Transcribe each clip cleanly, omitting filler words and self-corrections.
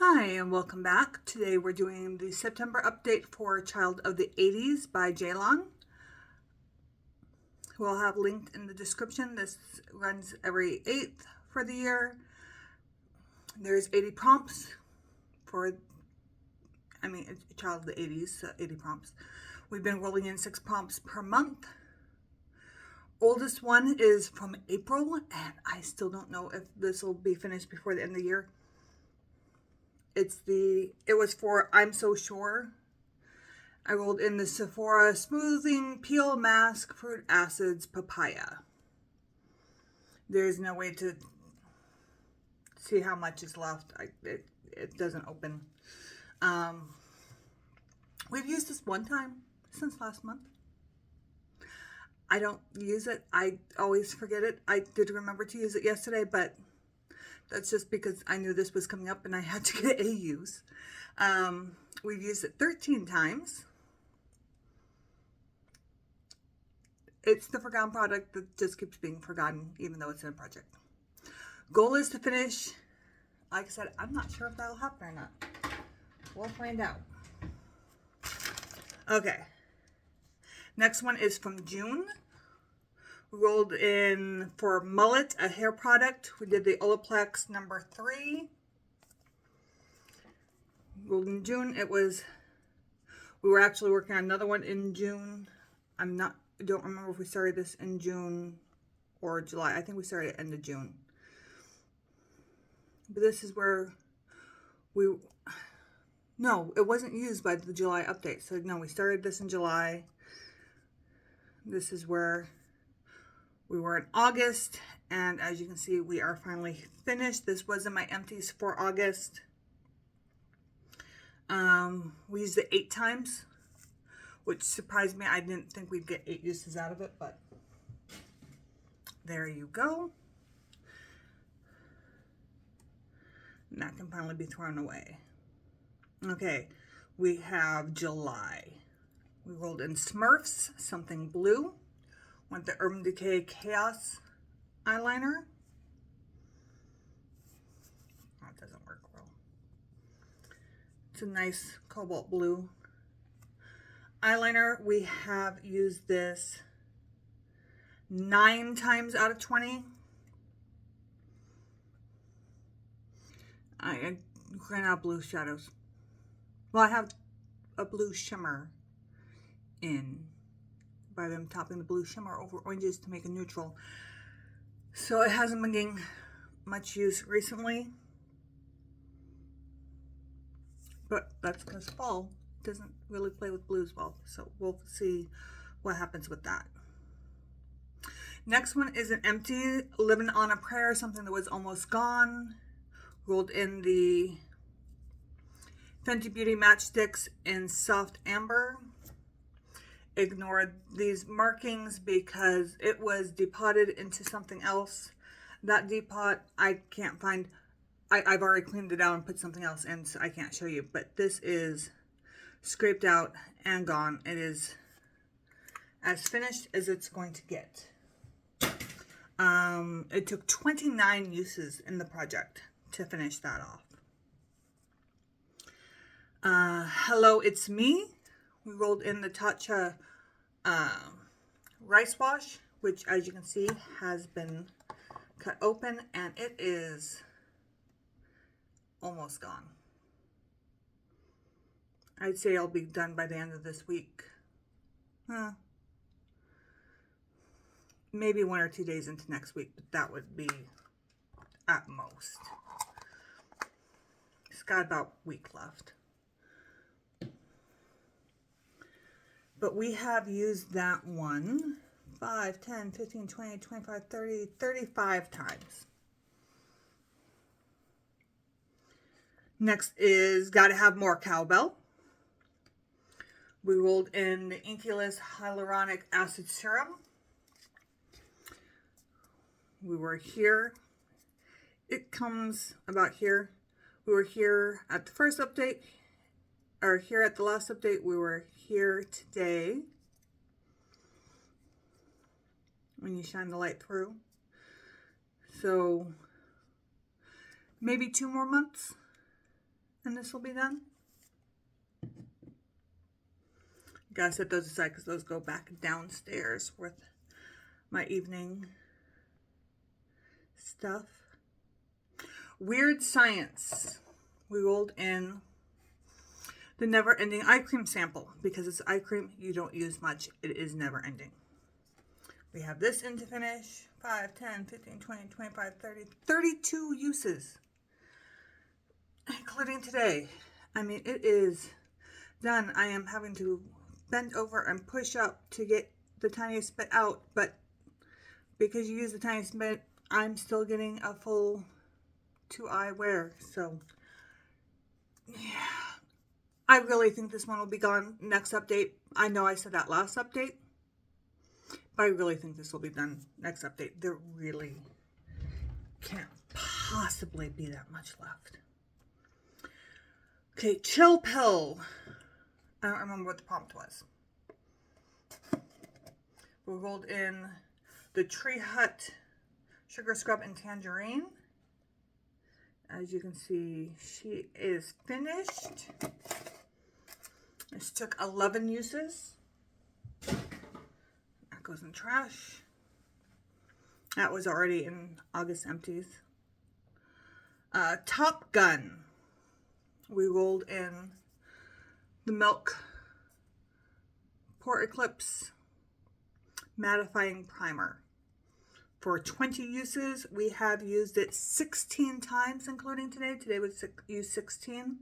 Hi, and welcome back. Today we're doing the September update for Child of the 80s by Jaylon, who I'll have linked in the description. This runs every 8th for the year. There's 80 prompts for, it's Child of the 80s, so 80 prompts. We've been rolling in 6 prompts per month. Oldest one is from April, and I still don't know if this will be finished before the end of the year. It was for I'm So Sure. I rolled in the Sephora Smoothing Peel Mask Fruit Acids Papaya. There's no way to see how much is left. It doesn't open. We've used this one time since last month. I don't use it. I always forget it. I did remember to use it yesterday, but that's just because I knew this was coming up and I had to get a use. We've used it 13 times. It's the forgotten product that just keeps being forgotten, even though it's in a project. Goal is to finish. Like I said, I'm not sure if that'll happen or not. We'll find out. Okay. Next one is from June. We rolled in for Mullet, a hair product. We did the Olaplex number 3. Rolled in June. We were actually working on another one in June. I don't remember if we started this in June or July. I think we started at the end of June. But this is where no, it wasn't used by the July update. So no, we started this in July. This is where we were in August. And as you can see, we are finally finished. This was in my empties for August. We used it 8 times, which surprised me. I didn't think we'd get 8 uses out of it, but there you go. And that can finally be thrown away. Okay, we have July. We rolled in Smurfs, something blue. Went the Urban Decay Chaos eyeliner. Oh, it doesn't work well. It's a nice cobalt blue eyeliner. We have used this 9 times out of 20. I ran out blue shadows. Well, I have a blue shimmer in by them topping the blue shimmer over oranges to make a neutral. So it hasn't been getting much use recently. But that's because fall doesn't really play with blues well. So we'll see what happens with that. Next one is an empty Living on a Prayer, something that was almost gone. Rolled in the Fenty Beauty Matchsticks in Soft Amber. Ignored these markings because it was depotted into something else. That depot I can't find. I've already cleaned it out and put something else in, so I can't show you. But this is scraped out and gone. It is as finished as it's going to get. It took 29 uses in the project to finish that off. Hello, It's Me. We rolled in the Tatcha rice wash, which as you can see has been cut open, and it is almost gone. I'd say I'll be done by the end of this week. Maybe 1 or 2 days into next week, but that would be at most. It's got about a week left. But we have used that one 5, 10, 15, 20, 25, 30, 35 times. Next is Gotta Have More Cowbell. We rolled in the Inkyless Hyaluronic Acid Serum. We were here. It comes about here. We were here at the first update, or here at the last update. We were here today when you shine the light through. So maybe 2 more months and this will be done. Gotta set those aside because those go back downstairs with my evening stuff. Weird Science. We rolled in the Never Ending Eye Cream sample. Because it's eye cream, you don't use much. It is never ending. We have this in to finish. 5, 10, 15, 20, 25, 30, 32 uses. Including today. I mean, it is done. I am having to bend over and push up to get the tiniest bit out. But because you use the tiniest bit, I'm still getting a full 2-eye wear. So, yeah. I really think this one will be gone next update. I know I said that last update. But I really think this will be done next update. There really can't possibly be that much left. Okay, Chill Pill. I don't remember what the prompt was. We rolled in the Tree Hut Sugar Scrub and Tangerine. As you can see, she is finished. This took 11 uses. That goes in trash. That was already in August empties. Top Gun. We rolled in the Milk Pore Eclipse Mattifying Primer. For 20 uses, we have used it 16 times, including today. Today was used 16.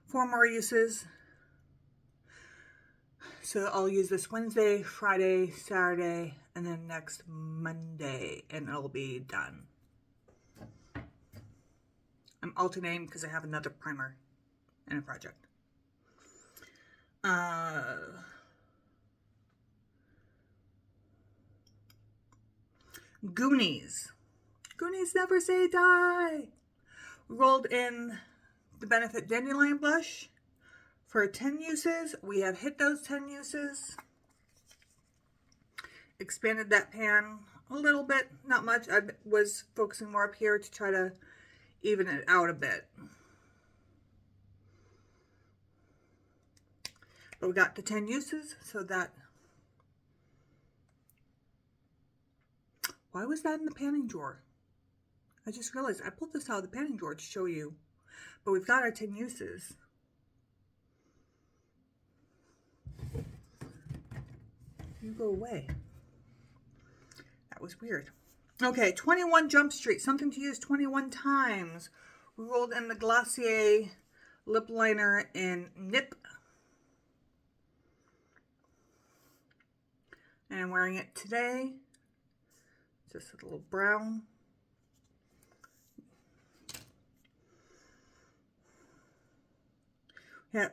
4 more uses. So I'll use this Wednesday, Friday, Saturday, and then next Monday, and it'll be done. I'm alternating because I have another primer in a project. Goonies. Goonies Never Say Die. Rolled in the Benefit Dandelion Blush for 10 uses. We have hit those 10 uses. Expanded that pan a little bit, not much. I was focusing more up here to try to even it out a bit. But we got the 10 uses, so that... Why was that in the panning drawer? I just realized I pulled this out of the panning drawer to show you. But we've got our 10 uses. You go away. That was weird. Okay, 21 Jump Street. Something to use 21 times. We rolled in the Glossier lip liner in Nip. And I'm wearing it today. Just a little brown. Yeah,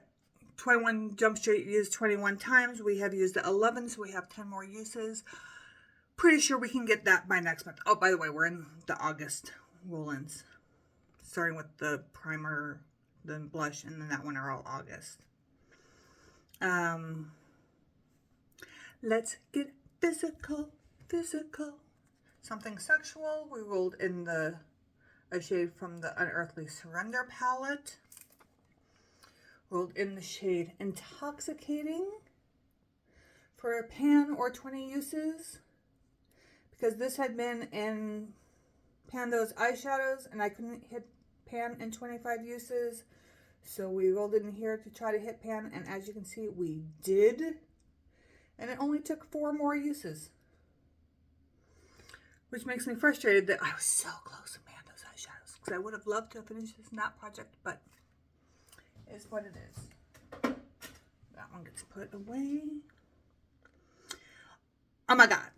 21 Jump Street used 21 times. We have used it 11, so we have 10 more uses. Pretty sure we can get that by next month. Oh, by the way, we're in the August roll-ins. Starting with the primer, the blush, and then that one are all August. Let's get physical. Something Sexual. We rolled in a shade from the Unearthly Surrender palette. Rolled in the shade Intoxicating for a pan or 20 uses. Because this had been in Pando's eyeshadows and I couldn't hit pan in 25 uses. So we rolled in here to try to hit pan, and as you can see, we did. And it only took 4 more uses. Which makes me frustrated that I was so close to Pando's eyeshadows. Because I would have loved to finish this NAP project, but it's what it is. That one gets put away. Oh my god.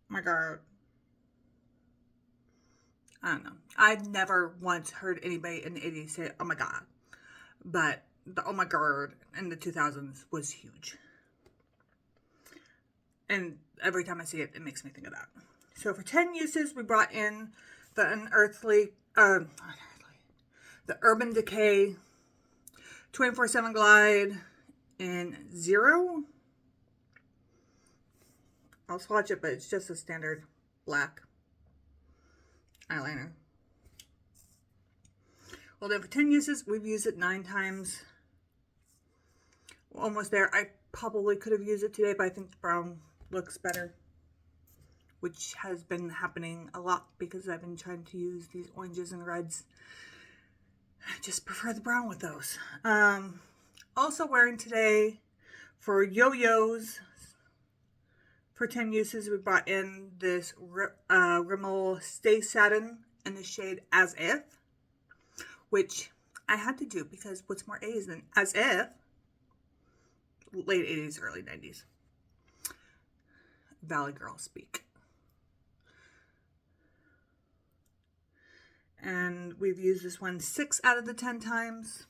Oh my god. I don't know. I've never once heard anybody in the 80s say, oh my god. But the oh my god in the 2000s was huge. And every time I see it, it makes me think of that. So for 10 uses, we brought in the the Urban Decay 24/7 Glide in 0. I'll swatch it, but it's just a standard black eyeliner. Well, then for 10 uses, we've used it 9 times. We're almost there. I probably could have used it today, but I think the brown looks better, which has been happening a lot because I've been trying to use these oranges and reds. I just prefer the brown with those. Also wearing today for yo-yos, for 10 uses, we brought in this Rimmel Stay Satin in the shade As If, which I had to do because what's more 80s than As If? Late 80s, early 90s. Valley Girl speak. And we've used this one 6 out of the 10 times.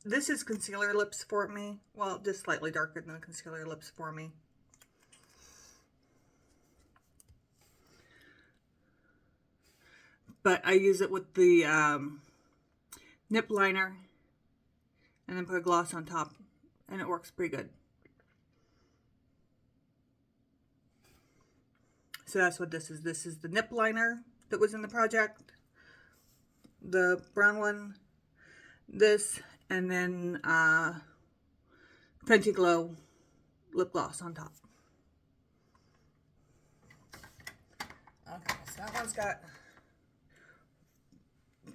This is concealer lips for me. Well, just slightly darker than the concealer lips for me. But I use it with the nip liner and then put a gloss on top, and it works pretty good. So that's what this is. This is the nip liner that was in the project, the brown one, this, and then Fenty Glow lip gloss on top. Okay, so that one's got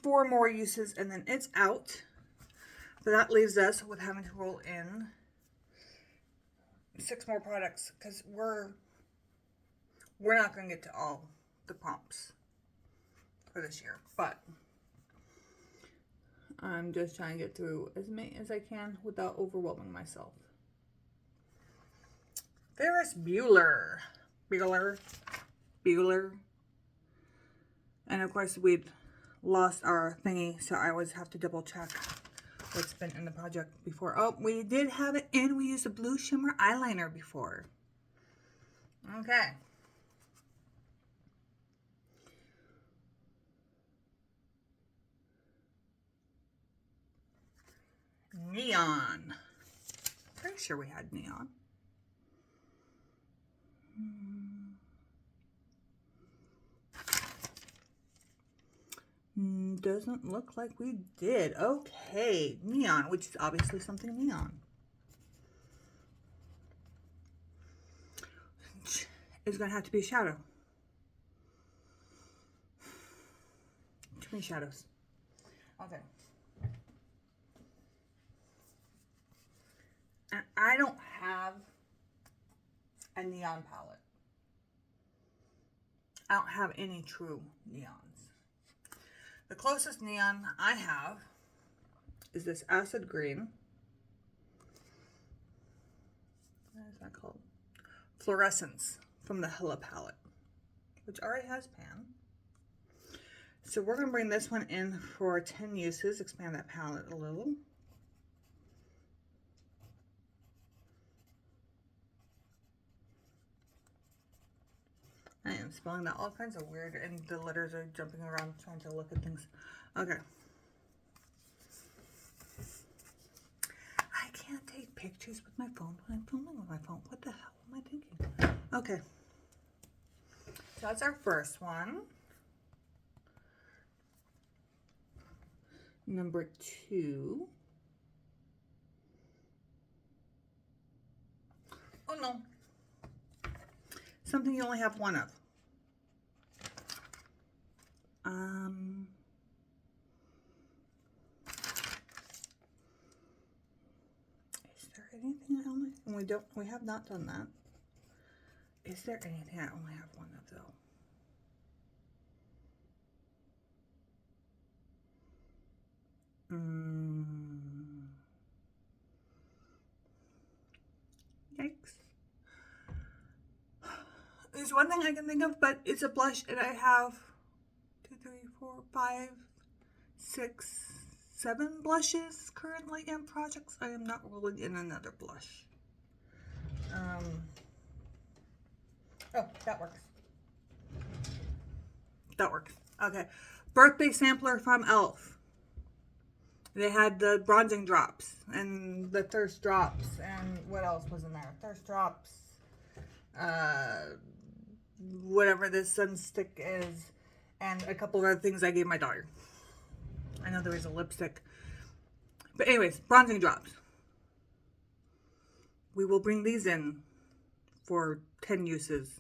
4 more uses and then it's out. But that leaves us with having to roll in 6 more products because we're not going to get to all the prompts for this year. But I'm just trying to get through as many as I can without overwhelming myself. Ferris Bueller. Bueller. And of course we'd lost our thingy, so I always have to double check what's been in the project before. Oh, we did have it in. We used a blue shimmer eyeliner before. Okay. Neon. Pretty sure we had neon. Doesn't look like we did. Okay, neon, which is obviously something neon. It's going to have to be a shadow. Too many shadows. Okay. And I don't have a neon palette. I don't have any true neons. The closest neon I have is this acid green. What is that called? Fluorescence from the Hella palette, which already has pan. So we're going to bring this one in for 10 uses, expand that palette a little. I am spelling that all kinds of weird, and the letters are jumping around trying to look at things. Okay. I can't take pictures with my phone when I'm filming with my phone. What the hell am I thinking? Okay. So that's our first one. Number 2. Oh no. Something you only have one of. Is there anything I only, and we have not done that. Is there anything I only have one of though? Yikes. There's one thing I can think of, but it's a blush, and I have 2, 3, 4, 5, 6, 7 blushes currently in projects. I am not rolling in another blush. Oh, that works. That works. Okay. Birthday sampler from e.l.f. They had the bronzing drops and the thirst drops, and what else was in there? Thirst drops, whatever this sun stick is, and a couple of other things I gave my daughter. I know there is a lipstick. But anyways, bronzing drops. We will bring these in for 10 uses.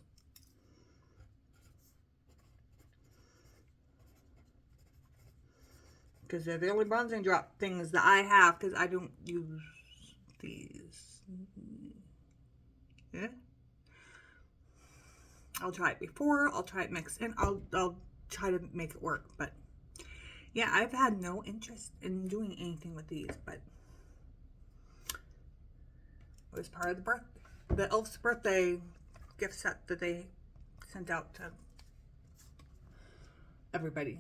Because they're the only bronzing drop things that I have, because I don't use these. Yeah. I'll try it before, I'll try it mixed in, I'll try to make it work, but yeah, I've had no interest in doing anything with these, but it was part of the elf's birthday gift set that they sent out to everybody.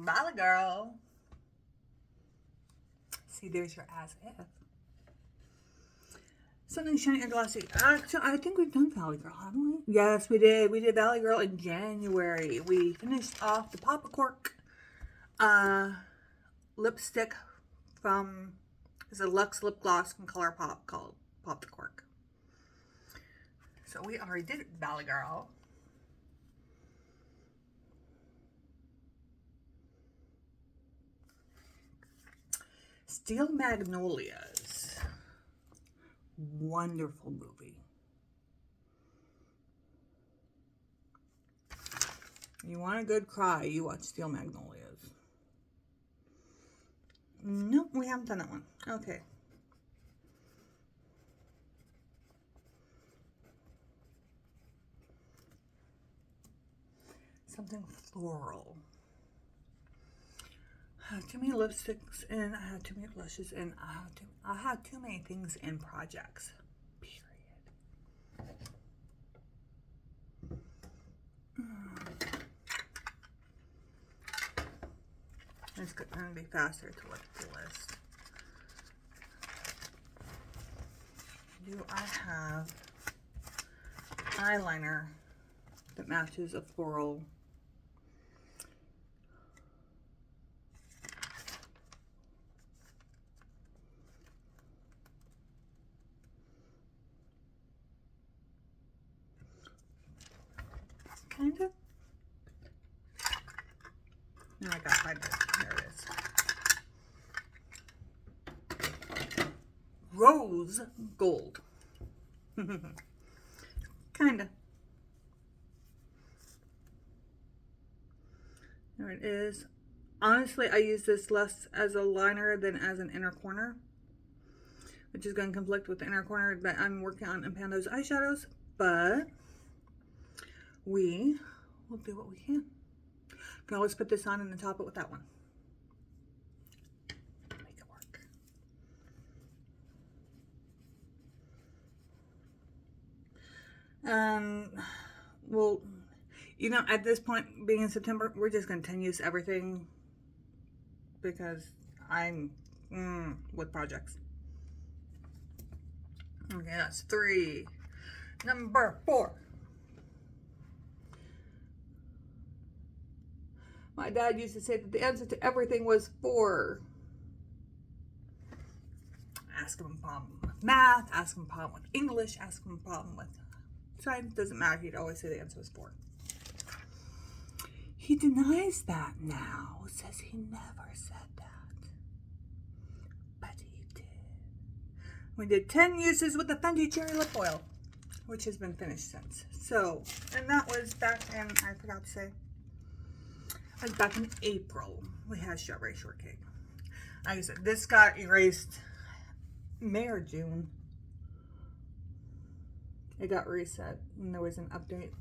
Valley Girl. See, there's your as if. Something shiny and glossy. Actually, I think we've done Valley Girl, haven't we? Yes, we did. We did Valley Girl in January. We finished off the Pop a Cork lipstick from, it's a Luxe lip gloss from ColourPop called Pop the Cork. So we already did Valley Girl. Steel Magnolias. Wonderful movie. You want a good cry, you watch Steel Magnolias. Nope, we haven't done that one. Okay. Something floral. I had too many lipsticks and I had too many blushes and I had too many things in projects. Period. It's going to be faster to look at the list. Do I have eyeliner that matches a floral? Kind of. Now I gotta find it. There it is. Rose gold. Kinda. There it is. Honestly, I use this less as a liner than as an inner corner, which is going to conflict with the inner corner that I'm working on in Pando's eyeshadows, but we will do what we can. You can always put this on and then top it with that one. Make it work. Well, you know, at this point, being in September, we're just going to 10 use everything because I'm with projects. Okay, that's 3. Number 4. My dad used to say that the answer to everything was 4. Ask him a problem with math, ask him a problem with English, ask him a problem with science, doesn't matter. He'd always say the answer was 4. He denies that now, says he never said that. But he did. We did 10 uses with the Fenty Cherry Lip Oil, which has been finished since. So, and that was back in, I forgot to say, that was back in April. We had Strawberry Shortcake. Like I said, this got erased May or June. It got reset and there was an update.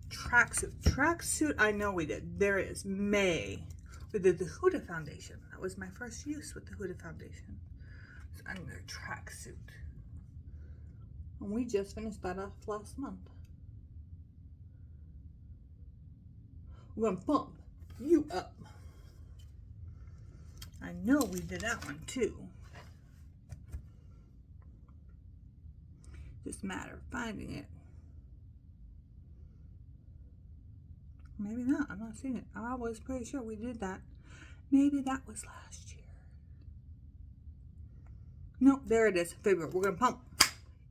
Tracksuit, I know we did. There it is. May. We did the Huda foundation. That was my first use with the Huda foundation. It's under tracksuit. And we just finished that off last month. We're gonna pump you up. I know we did that one too. Just a matter of finding it. Maybe not. I'm not seeing it. I was pretty sure we did that. Maybe that was last year. No, there it is. February. We're going to pump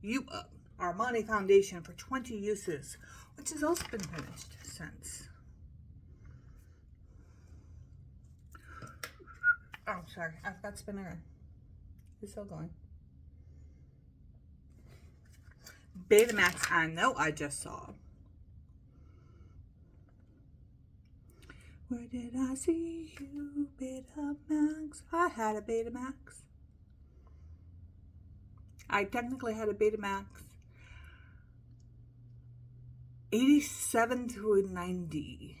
you up. Armani foundation for 20 uses, which has also been finished since. Oh, sorry, I forgot to spin it. It's still going. Betamax, I know I just saw. Where did I see you, Betamax? I had a Betamax. I technically had a Betamax 87 through 90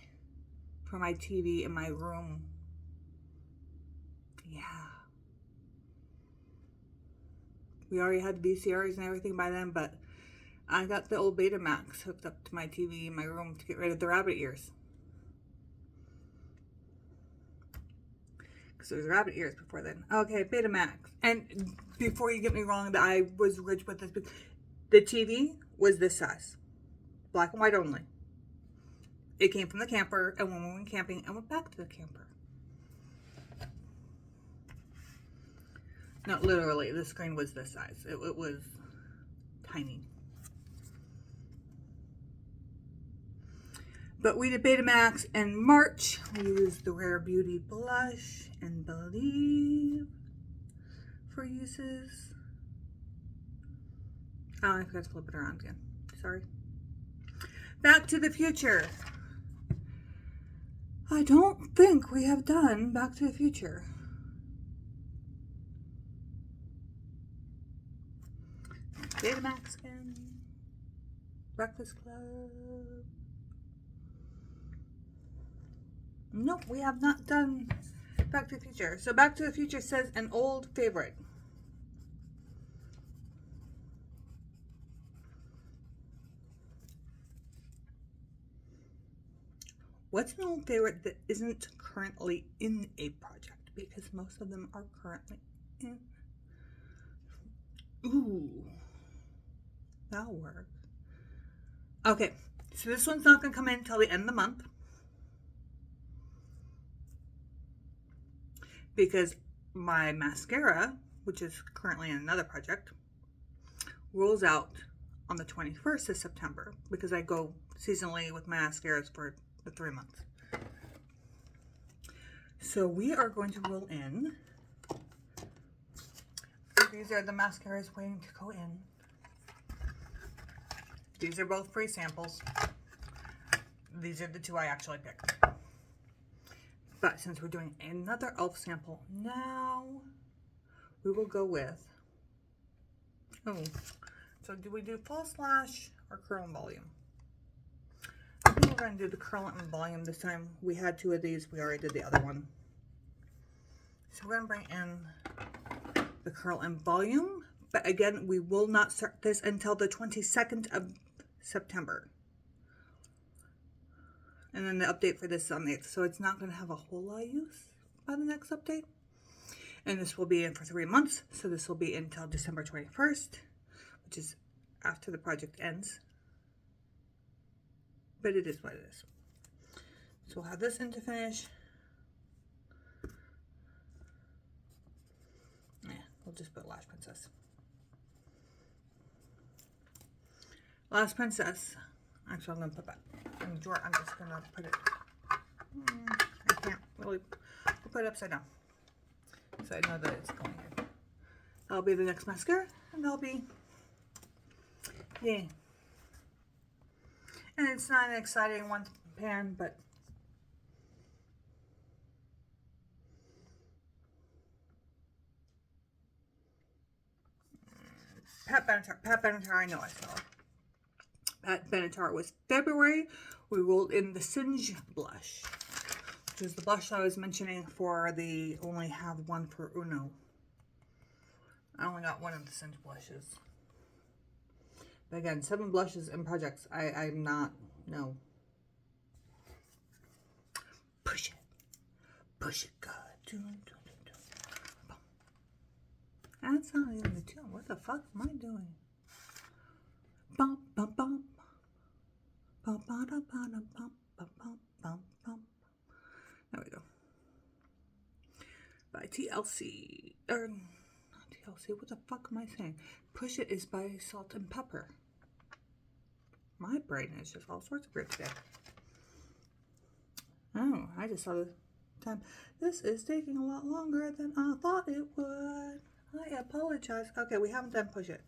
for my TV in my room. Yeah. We already had the VCRs and everything by then, but I got the old Betamax hooked up to my TV in my room to get rid of the rabbit ears. Because there was rabbit ears before then. Okay, Betamax. And before you get me wrong, that I was rich with this. The TV was this size. Black and white only. It came from the camper, and when we went camping, I went back to the camper. Not literally, the screen was this size. It was tiny. But we did Betamax in March. We used the Rare Beauty blush and Believe for uses. Oh, I forgot to flip it around again. Sorry. Back to the Future. I don't think we have done Back to the Future. Betamax again. Breakfast Club. Nope, we have not done Back to the Future. So Back to the Future says an old favorite. What's an old favorite that isn't currently in a project? Because most of them are currently in. Ooh, that'll work. Okay, so this one's not going to come in until the end of the month. Because my mascara, which is currently in another project, rolls out on the 21st of September. Because I go seasonally with my mascaras for the 3 months. So we are going to roll in. These are the mascaras waiting to go in. These are both free samples. These are the two I actually picked. But since we're doing another e.l.f. sample now, we will go with, so do we do false lash or curl and volume? I think we're going to do the curl and volume this time. We had 2 of these. We already did the other one. So we're going to bring in the curl and volume. But again, we will not start this until the 22nd of September. And then the update for this is on the 8th. So it's not going to have a whole lot of use by the next update. And this will be in for 3 months. So this will be until December 21st, which is after the project ends. But it is what it is. So we'll have this in to finish. Yeah, we'll just put Lash Princess. Lash Princess. Actually, I'm going to put that in the drawer. I'm just going to put it. I can't really put it upside down. So I know that it's going here. That'll be the next mascara. And that'll be. Yay. And it's not an exciting one pan, but Pat Benatar, I know I saw. Pat Benatar was February. We rolled in the Singe blush, which is the blush I was mentioning for the only have one for Uno. I only got one of the Singe blushes. But again, 7 blushes and projects. I'm not, no. Push it. Push it good. That's not even the tune. What the fuck am I doing? Bum, bum, bum. Bum, ba, da, ba, da, bum, bum, bum, bum, bum. There we go. By TLC. Not TLC. What the fuck am I saying? Push It is by Salt and Pepper. My brain is just all sorts of weird today. Oh, I just saw the time. This is taking a lot longer than I thought it would. I apologize. Okay, we haven't done push it.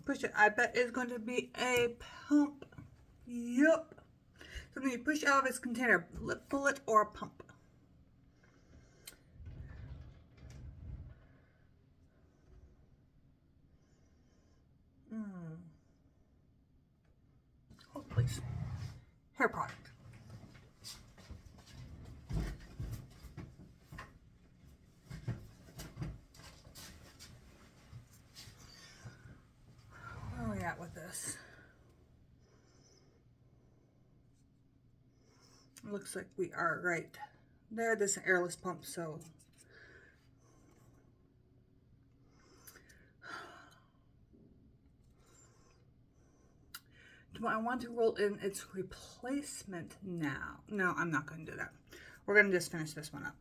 Push it. I bet it's going to be a pump. Yup. Something you push out of its container. Lip bullet or a pump. Oh, please. Hair product. Where are we at with this? Looks like we are right there. This is an airless pump, so do I want to roll in its replacement now? No, I'm not going to do that. We're going to just finish this one up.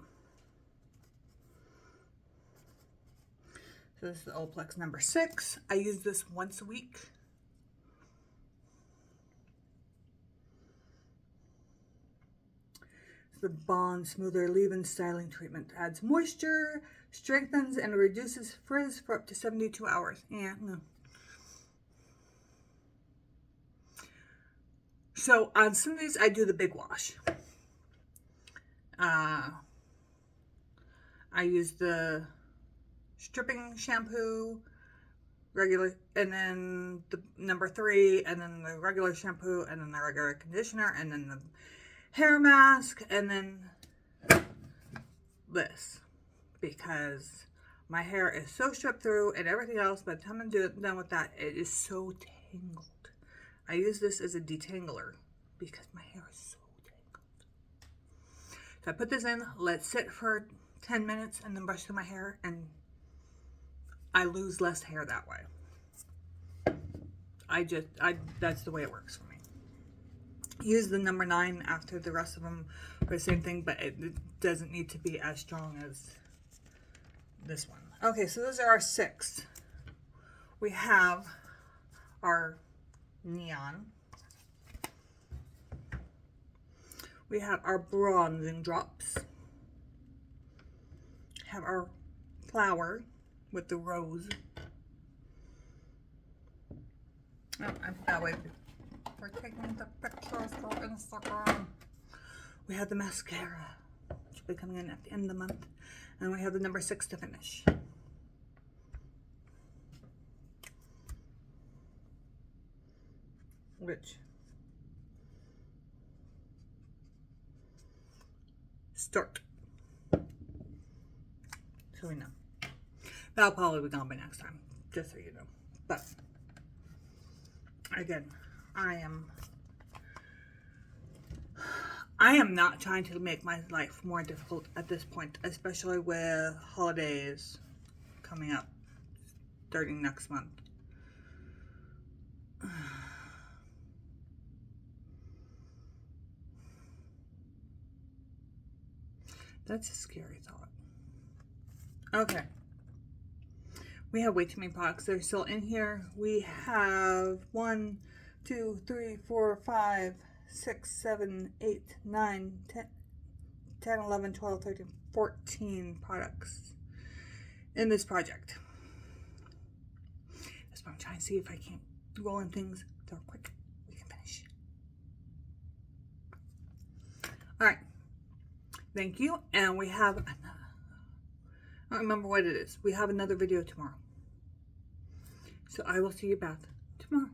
So this is the Olaplex number 6. I use this once a week. The Bond Smoother Leave-In Styling Treatment adds moisture, strengthens, and reduces frizz for up to 72 hours. Yeah, no. So on some of these, I do the big wash. I use the stripping shampoo, regular, and then the number 3, and then the regular shampoo, and then the regular conditioner, and then the hair mask, and then this, because my hair is so stripped through and everything else. By the time I'm done with that, it is so tangled. I use this as a detangler because my hair is so tangled. So I put this in, let it sit for 10 minutes, and then brush through my hair, and I lose less hair that way. That's the way it works for me. Use the number 9 after the rest of them for the same thing, but it doesn't need to be as strong as this one. Okay, so those are our 6. We have our neon. We have our bronzing drops. Have our flower with the rose. Oh, I'm that way. We're taking the pictures for Instagram. We have the mascara, which will be coming in at the end of the month. And we have the number 6 to finish. Which? Start. So we know. That'll probably be gone by next time, just so you know. But, again, I am not trying to make my life more difficult at this point, especially with holidays coming up starting next month. That's a scary thought. Okay. We have way too many products. They're still in here. We have 1, 2, 3, 4, 5, 6, 7, 8, 9, 10, 11, 12, 13, 14 products in this project. That's why I'm trying to see if I can roll in things so quick we can finish. Alright. Thank you. And we have another. I don't remember what it is. We have another video tomorrow. So I will see you back tomorrow.